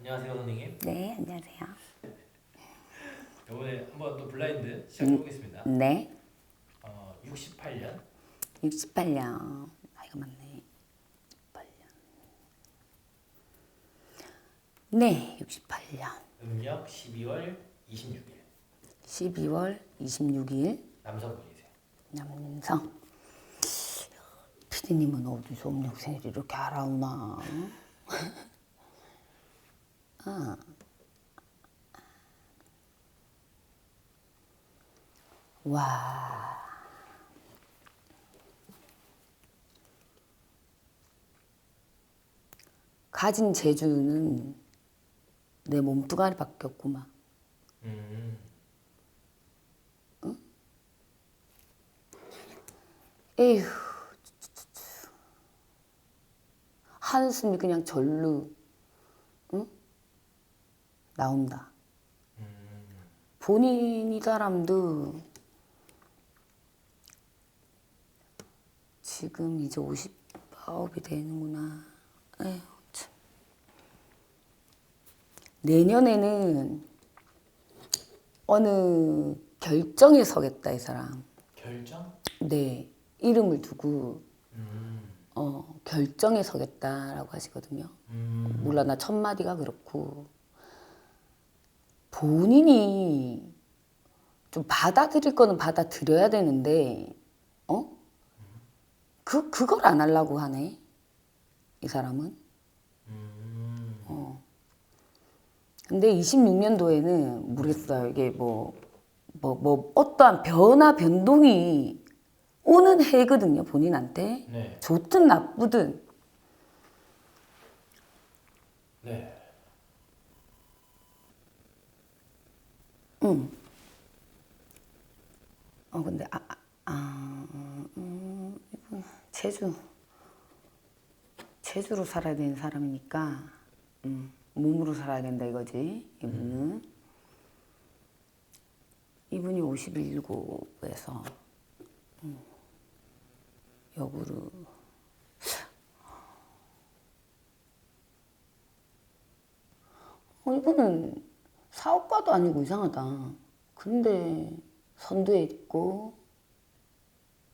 안녕하세요, 선생님. 네, 안녕하세요. 이번에 한번 또 블라인드 시작해 보겠습니다. 네, 68년 68년. 나이가 많네. 68년. 네, 68년. 음력 12월 26일 12월 26일. 남성분이세요. 남성. 피디님은 어디서 음력생일을 이렇게 알아오나? 아. 와. 가진 재주는 내 몸뚱아리밖에 없구만. 음, 에휴, 한숨이 그냥 절로, 응? 나온다. 본인 이 사람도 지금 이제 59이 되는구나. 에휴, 참. 내년에는 어느 결정에 서겠다, 이 사람. 결정? 네, 이름을 두고 음, 결정에 서겠다라고 하시거든요. 몰라, 나 첫 마디가 그렇고 본인이 좀 받아들일 거는 받아들여야 되는데, 그걸 안 하려고 하네, 이 사람은. 근데 26년도에는 모르겠어요. 이게 어떠한 변화, 변동이 오는 해거든요, 본인한테. 네, 좋든 나쁘든. 네. 근데, 이분, 제주로 살아야 되는 사람이니까, 몸으로 살아야 된다 이거지, 이분은. 이분이 51구에서, 역으로. 이분은 사업가도 아니고 이상하다. 근데 선두에 있고,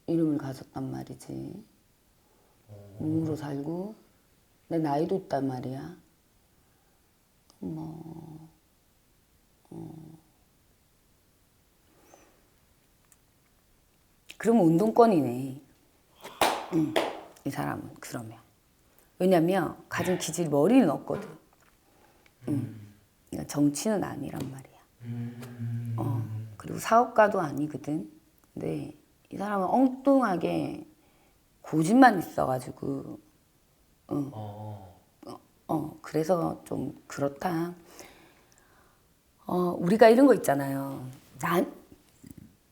이름을 가졌단 말이지. 몸으로 살고, 내 나이도 있단 말이야. 그러면 운동권이네. 이 사람은 그러면. 왜냐면 가진 기질 머리는 없거든. 그러니까 정치는 아니란 말이야. 그리고 사업가도 아니거든. 근데 이 사람은 엉뚱하게 고집만 있어가지고, 그래서 좀 그렇다. 우리가 이런 거 있잖아요.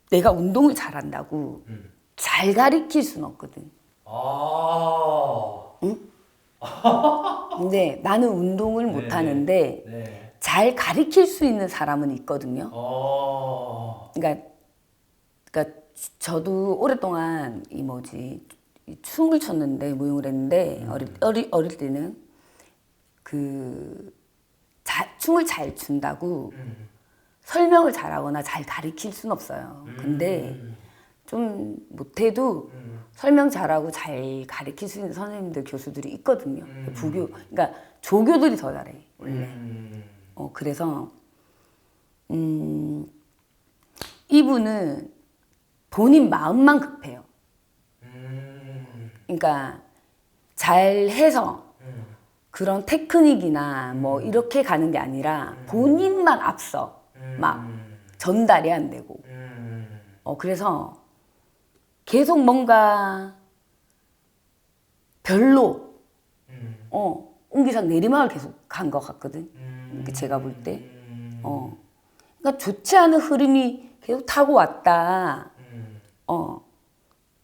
내가 운동을 잘한다고 잘 가리킬 수는 없거든. 아, 근데 나는 운동을 네, 못 하는데 네. 잘 가리킬 수 있는 사람은 있거든요. 그러니까 저도 오랫동안 이 춤을 췄는데, 무용을 했는데, 어릴 때는 춤을 잘 춘다고 설명을 잘하거나 잘 가리킬 수는 없어요. 근데 좀 못해도 설명 잘하고 잘 가르칠 수 있는 선생님들, 교수들이 있거든요. 그러니까 조교들이 더 잘해, 원래. 그래서, 이분은 본인 마음만 급해요. 그러니까 잘해서 그런 테크닉이나 뭐 이렇게 가는 게 아니라 본인만 앞서 막 전달이 안 되고. 그래서 계속 뭔가 별로, 옹기상 내리막을 계속 간 것 같거든. 이렇게 제가 볼 때. 그러니까 좋지 않은 흐름이 계속 타고 왔다.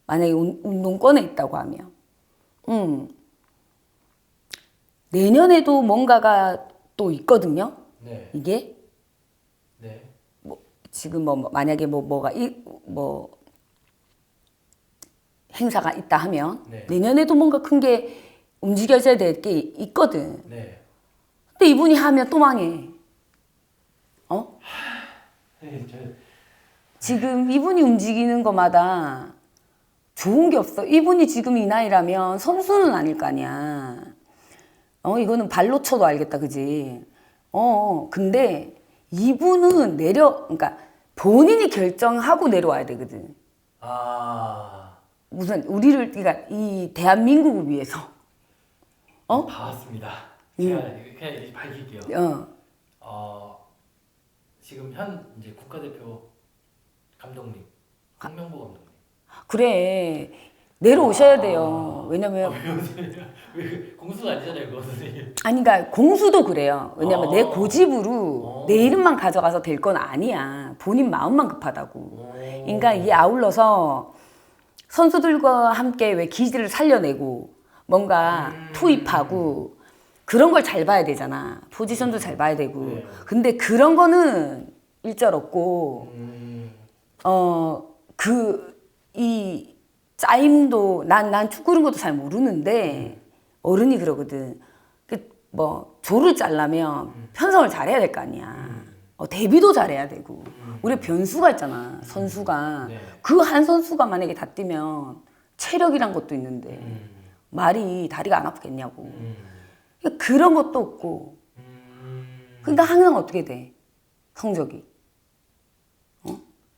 만약에 운동권에 있다고 하면. 내년에도 뭔가가 또 있거든요. 네, 이게. 네. 지금 만약에 행사가 있다 하면 네. 내년에도 뭔가 큰 게 움직여져야 될 게 있거든. 네. 근데 이분이 하면 또 망해. 어? 네, 지금 이분이 움직이는 것마다 좋은 게 없어. 이분이 지금 이 나이라면 선수는 아닐 거 아니야. 이거는 발로 쳐도 알겠다, 그지? 근데 이분은 그러니까 본인이 결정하고 내려와야 되거든. 아, 그러니까 이 대한민국을 위해서. 다 왔습니다. 제가 그냥 이제 밝힐게요. 지금 현 이제 국가대표 감독님, 홍명보 감독님. 그래. 내려오셔야 돼요. 왜냐면 왜 공수가 아니잖아요, 그거 선생님. 아니, 그러니까 공수도 그래요. 왜냐면 내 어. 고집으로 내 이름만 가져가서 될 건 아니야. 본인 마음만 급하다고. 그러니까 이게 아울러서 선수들과 함께 왜 기질을 살려내고 뭔가 투입하고 그런 걸 잘 봐야 되잖아. 포지션도 잘 봐야 되고. 네. 근데 그런 거는 일절 없고, 이 짜임도 난 축구 이런 것도 잘 모르는데 어른이 그러거든. 뭐 조를 짜려면 편성을 잘해야 될 거 아니야. 대비도 잘해야 되고. 우리 변수가 있잖아. 선수가. 네. 그 한 선수가 만약에 다 뛰면 체력이란 것도 있는데 말이 다리가 안 아프겠냐고. 그런 것도 없고. 그러니까 항상 어떻게 돼? 성적이.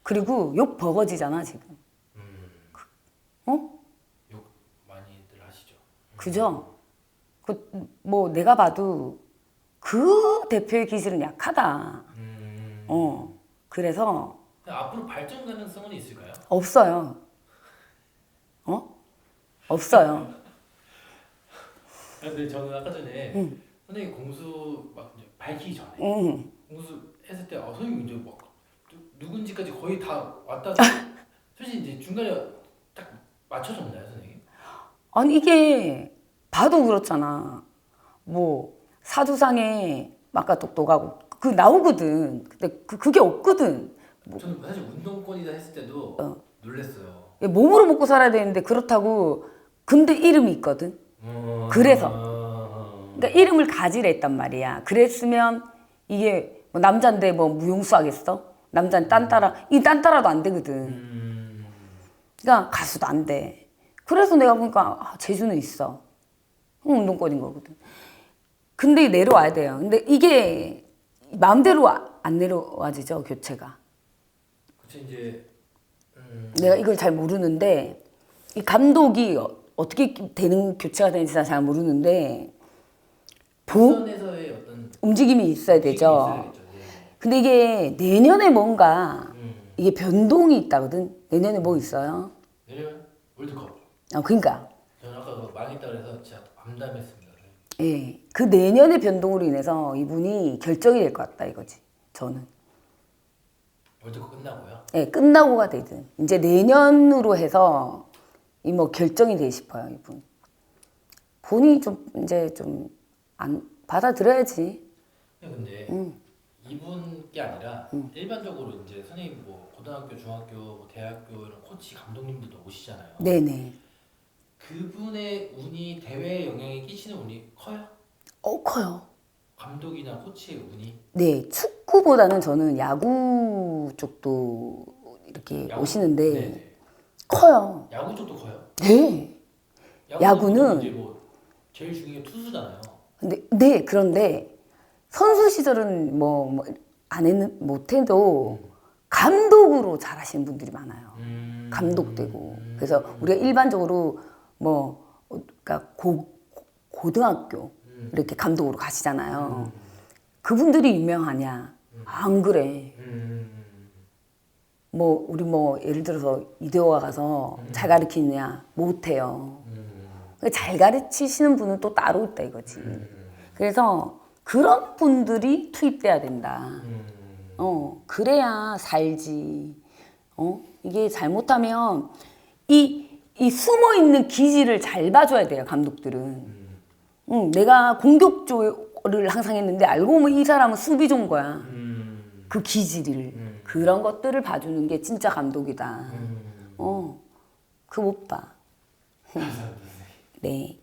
그리고 욕 버거지잖아 지금. 욕 많이들 하시죠. 그죠? 뭐 내가 봐도 그 대표의 기질은 약하다. 그래서 앞으로 발전 가능성은 있을까요? 없어요. 없어요. 근데 저는 아까 전에 선생님 공수 막 이제 밝히기 전에 공수 했을 때 선생님 이제 막 누군지까지 거의 다 왔다. 사실 이제 중간에 딱 맞춰졌나요, 선생님? 아니 이게 봐도 그렇잖아. 뭐 사주상에 아까 똑똑하고 그 나오거든. 근데 그게 없거든. 저는 사실 운동권이다 했을 때도 놀랬어요. 몸으로 먹고 살아야 되는데 그렇다고 근데 이름이 있거든. 그래서 그러니까 이름을 가지려 했단 말이야. 그랬으면 이게 뭐 남잔데 뭐 무용수 하겠어? 남자는 딴따라도 안 되거든. 그러니까 가수도 안 돼. 그래서 내가 보니까 재주는 있어. 운동권인 거거든. 근데 내려와야 돼요. 근데 이게 마음대로 안 내려와지죠, 교체가. 그치 이제 내가 이걸 잘 모르는데 이 감독이 어떻게 되는 교체가 되는지 잘 모르는데 선에서의 어떤 움직임이 있어야 되죠. 있어야겠죠. 네. 근데 이게 내년에 뭔가 이게 변동이 있다거든. 내년에 뭐 있어요? 내년 월드컵. 그러니까 저는 아까 그거 망했다 그래서 진짜 암담했습니다. 예, 그 내년의 변동으로 인해서 이분이 결정이 될 것 같다 이거지. 저는. 월드컵 끝나고요. 예, 끝나고가 되든 이제 내년으로 해서 이 뭐 결정이 돼 싶어요 이분. 본인이 좀 이제 좀 안 받아들여야지. 근데 이분께 아니라 일반적으로 이제 선생님 뭐 고등학교, 중학교, 뭐 대학교 이런 코치 감독님들도 오시잖아요. 네네. 그분의 운이 대회에 영향이 끼치는 운이 커요? 커요. 감독이나 코치의 운이? 네, 축구보다는 저는 야구 쪽도 이렇게 오시는데 네네. 커요. 야구 쪽도 커요? 네. 야구는 이제 뭐 제일 중요한 게 투수잖아요. 그런데 선수 시절은 뭐 안 했는 못해도 감독으로 잘하시는 분들이 많아요. 감독되고. 그래서 우리가 일반적으로 뭐 그러니까 고등학교 이렇게 감독으로 가시잖아요. 그분들이 유명하냐? 안 그래. 뭐 우리 뭐 예를 들어서 이대호가 가서 잘 가르치느냐? 못해요. 잘 가르치시는 분은 또 따로 있다 이거지. 그래서 그런 분들이 투입돼야 된다. 그래야 살지. 이게 잘못하면 이 숨어 있는 기질을 잘 봐줘야 돼요 감독들은. 내가 공격조를 항상 했는데 알고 보면 이 사람은 수비조인 거야. 그 기질을. 그런 것들을 봐주는 게 진짜 감독이다. 그거 못 봐. 네.